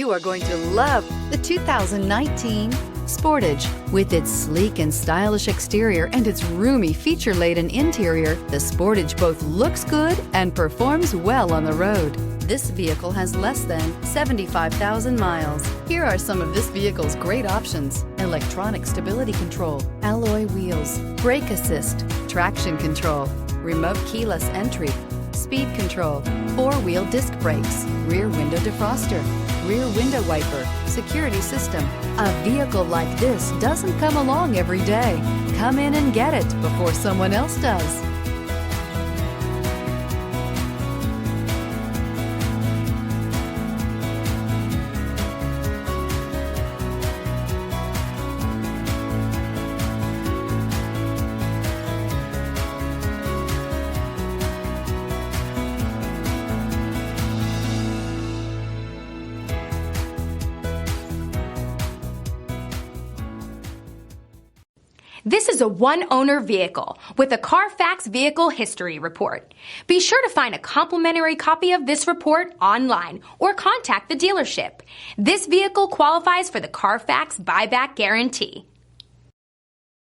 You are going to love the 2019 Sportage. With its sleek and stylish exterior and its roomy feature-laden interior, the Sportage both looks good and performs well on the road. This vehicle has less than 75,000 miles. Here are some of this vehicle's great options: electronic stability control, alloy wheels, brake assist, traction control, remote keyless entry, speed control, four-wheel disc brakes, rear window defroster, rear window wiper, security system. A vehicle like this doesn't come along every day. Come in and get it before someone else does. This is a one-owner vehicle with a Carfax Vehicle History Report. Be sure to find a complimentary copy of this report online or contact the dealership. This vehicle qualifies for the Carfax Buyback Guarantee.